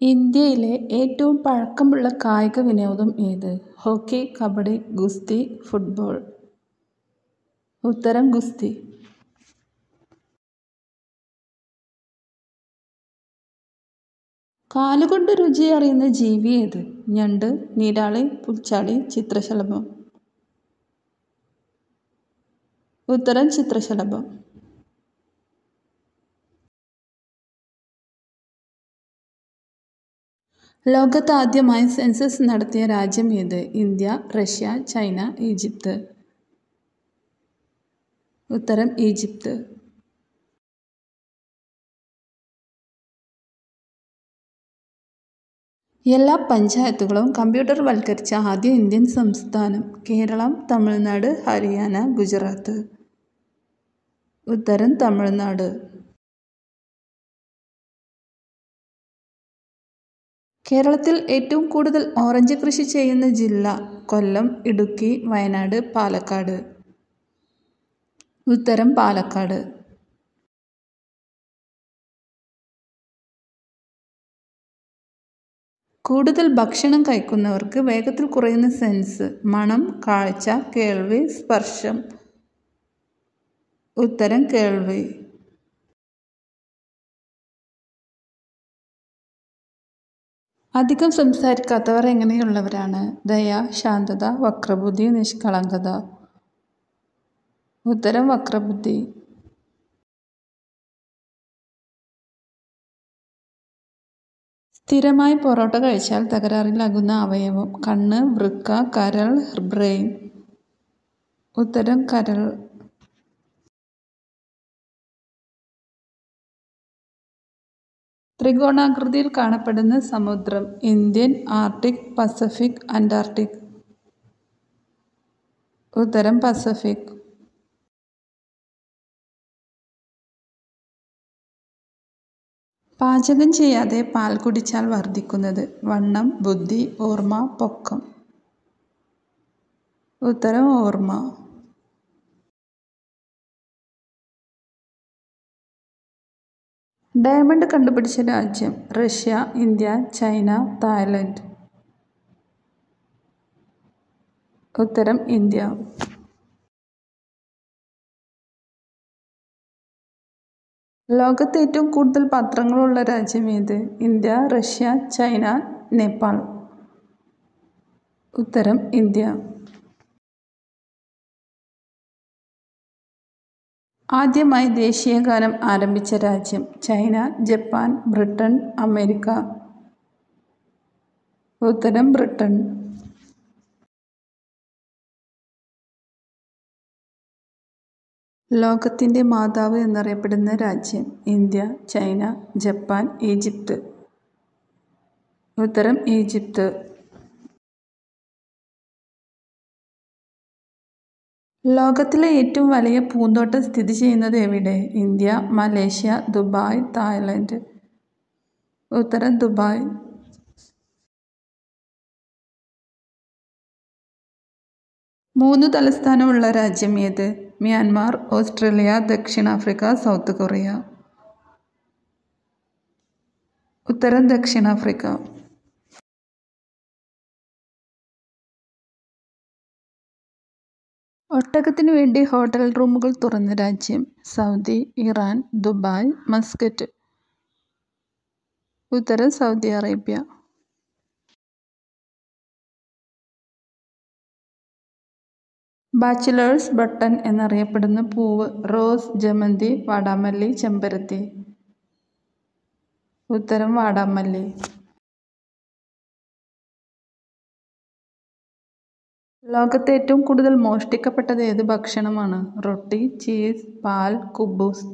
ഇന്ത്യയിലെ ഏറ്റവും പഴക്കമുള്ള കായിക വിനോദം ഏത്? ഹോക്കി, കബഡി, ഗുസ്തി, ഫുട്ബോൾ. ഉത്തരം ഗുസ്തി. കാലുകൊണ്ട് രുചി അറിയുന്ന ജീവി ഏത്? ഞണ്ട്, നീരാളി, പുൽച്ചാടി, ചിത്രശലഭം. ഉത്തരം ചിത്രശലഭം. ലോകത്ത് ആദ്യമായി സെൻസസ് നടത്തിയ രാജ്യം ഏത്? India, Russia, China, Egypt. ഉത്തരം ഈജിപ്ത്. എല്ലാ പഞ്ചായത്തുകളും കമ്പ്യൂട്ടർവൽക്കരിച്ച ആദ്യ ഇന്ത്യൻ സംസ്ഥാനം? കേരളം, തമിഴ്നാട്, ഹരിയാന, ഗുജറാത്ത്. ഉത്തരം തമിഴ്നാട്. കേരളത്തിൽ ഏറ്റവും കൂടുതൽ ഓറഞ്ച് കൃഷി ചെയ്യുന്ന ജില്ല? കൊല്ലം, ഇടുക്കി, വയനാട്, പാലക്കാട്. ഉത്തരം പാലക്കാട്. കൂടുതൽ ഭക്ഷണം കഴിക്കുന്നവർക്ക് വേഗത്തിൽ കുറയുന്ന സെൻസ്? മണം, കാഴ്ച, കേൾവി, സ്പർശം. ഉത്തരം കേൾവി. അധികം സംസാരിക്കാത്തവർ എങ്ങനെയുള്ളവരാണ്? ദയ, ശാന്തത, വക്രബുദ്ധി, നിഷ്കളങ്കത. ഉത്തരം വക്രബുദ്ധി. സ്ഥിരമായി പൊറോട്ട കഴിച്ചാൽ തകരാറിലാകുന്ന അവയവം? കണ്ണ്, വൃക്ക, കരൾ, ബ്രെയിൻ. ഉത്തരം കരൾ. ത്രികോണാകൃതിയിൽ കാണപ്പെടുന്ന സമുദ്രം? Indian, Arctic, Pacific, Antarctic. ഉത്തരം പസഫിക്. പാചകം ചെയ്യാതെ പാൽ കുടിച്ചാൽ വർദ്ധിക്കുന്നത്? വണ്ണം, ബുദ്ധി, ഓർമ്മ, പൊക്കം. ഉത്തരം ഓർമ്മ. ഡയമണ്ട് കണ്ടുപിടിച്ച രാജ്യം? Russia, India, China, Thailand. ഉത്തരം ഇന്ത്യ. ലോകത്ത് ഏറ്റവും കൂടുതൽ പത്രങ്ങളുള്ള രാജ്യം ഏത്? India, Russia, China, Nepal. ഉത്തരം ഇന്ത്യ. ആദ്യമായി ദേശീയഗാനം ആരംഭിച്ച രാജ്യം? China, Japan, Britain, America. ഉത്തരം ബ്രിട്ടൻ. ലോകത്തിൻ്റെ മാതാവ് എന്നറിയപ്പെടുന്ന രാജ്യം? India, China, Japan, Egypt. ഉത്തരം ഈജിപ്ത്. ലോകത്തിലെ ഏറ്റവും വലിയ പൂന്തോട്ടം സ്ഥിതി ചെയ്യുന്നത് എവിടെ? India, Malaysia, Dubai, Thailand. ഉത്തരം ദുബായ്. മൂന്ന് തലസ്ഥാനമുള്ള രാജ്യം ഏത്? മ്യാൻമാർ, ഓസ്ട്രേലിയ, ദക്ഷിണാഫ്രിക്ക, സൗത്ത് കൊറിയ. ഉത്തരം ദക്ഷിണാഫ്രിക്ക. ഒട്ടകത്തിനു വേണ്ടി ഹോട്ടൽ റൂമുകൾ തുറന്ന രാജ്യം? Saudi, Iran, Dubai, Muscat. ഉത്തരം സൗദി അറേബ്യ. ബാച്ചിലേഴ്സ് ബട്ടൺ എന്നറിയപ്പെടുന്ന പൂവ്? റോസ്, ജമന്തി, വാടാമല്ലി, ചെമ്പരത്തി. ഉത്തരം വാടാമല്ലി. ലോകത്ത് ഏറ്റവും കൂടുതൽ മോഷ്ടിക്കപ്പെട്ടത് ഏത് ഭക്ഷണമാണ്? റൊട്ടി, ചീസ്, പാൽ, കുബൂസ്.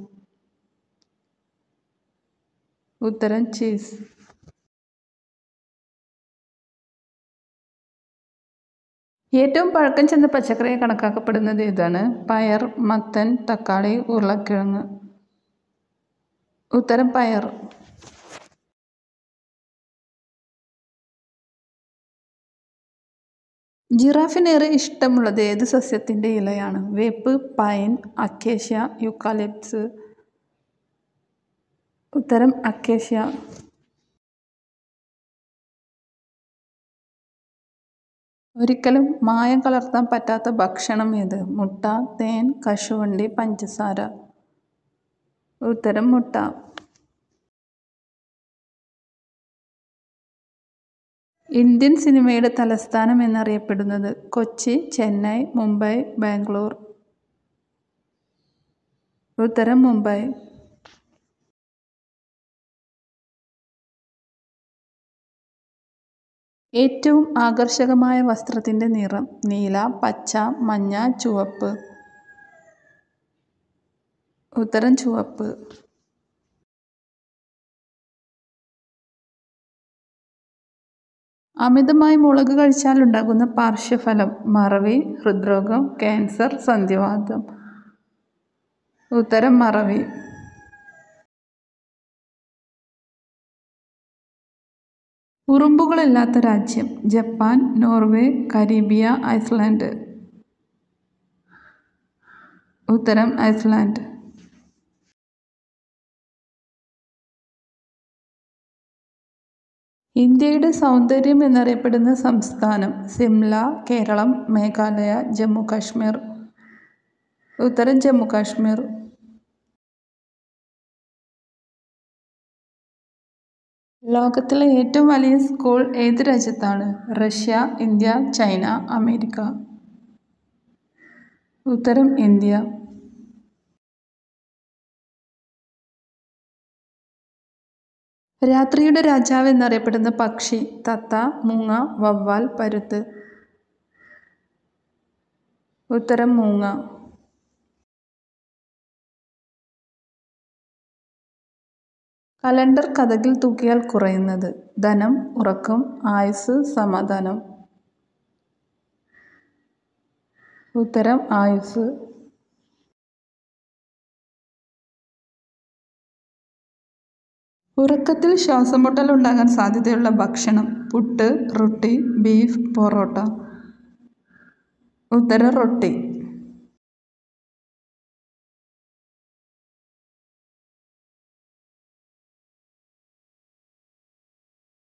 ഉത്തരം ചീസ്. ഏറ്റവും പഴക്കം ചെന്ന പച്ചക്കറിയെ കണക്കാക്കപ്പെടുന്നത് ഏതാണ്? പയർ, മത്തൻ, തക്കാളി, ഉരുളക്കിഴങ്ങ്. ഉത്തരം പയർ. ജിറാഫിനേറെ ഇഷ്ടമുള്ളത് ഏത് സസ്യത്തിൻ്റെ ഇലയാണ്? വേപ്പ്, പൈൻ, അക്കേഷ്യ, യൂക്കാലിപ്റ്റസ്. ഉത്തരം അക്കേഷ്യ. ഒരിക്കലും മായം കലർത്താൻ പറ്റാത്ത ഭക്ഷണം ഏത്? മുട്ട, തേൻ, കശുവണ്ടി, പഞ്ചസാര. ഉത്തരം മുട്ട. ഇന്ത്യൻ സിനിമയുടെ തലസ്ഥാനം എന്നറിയപ്പെടുന്നത്? കൊച്ചി, ചെന്നൈ, മുംബൈ, ബാംഗ്ലൂർ. ഉത്തരം മുംബൈ. ഏറ്റവും ആകർഷകമായ വസ്ത്രത്തിൻ്റെ നിറം? നീല, പച്ച, മഞ്ഞ, ചുവപ്പ്. ഉത്തരം ചുവപ്പ്. അമിതമായി മുളക് കഴിച്ചാൽ ഉണ്ടാകുന്ന പാർശ്വഫലം? മറവി, ഹൃദ്രോഗം, ക്യാൻസർ, സന്ധിവാതം. ഉത്തരം മറവി. ഉറുമ്പുകളില്ലാത്ത രാജ്യം? ജപ്പാൻ, നോർവേ, കരീബിയ, ഐസ്ലാൻഡ്. ഉത്തരം ഐസ്ലാൻഡ്. ഇന്ത്യയുടെ സൗന്ദര്യം എന്നറിയപ്പെടുന്ന സംസ്ഥാനം? സിംല, കേരളം, മേഘാലയ, ജമ്മു കാശ്മീർ. ഉത്തരം ജമ്മു കാശ്മീർ. ലോകത്തിലെ ഏറ്റവും വലിയ സ്കൂൾ ഏത് രാജ്യത്താണ്? Russia, India, China, America. ഉത്തരം ഇന്ത്യ. രാത്രിയുടെ രാജാവ് എന്നറിയപ്പെടുന്ന പക്ഷി? തത്ത, മൂങ്ങ, വവ്വാൽ, പരുന്ത്. ഉത്തരം മൂങ്ങ. കലണ്ടർ കതകിൽ തൂക്കിയാൽ കുറയുന്നത്? ധനം, ഉറക്കം, ആയുസ്സ്, സമാധാനം. ഉത്തരം ആയുസ്സ്. ഉറക്കത്തിൽ ശ്വാസംമുട്ടൽ ഉണ്ടാകാൻ സാധ്യതയുള്ള ഭക്ഷണം? പുട്ട്, റൊട്ടി, ബീഫ്, പൊറോട്ട. ഉത്തരം റൊട്ടി.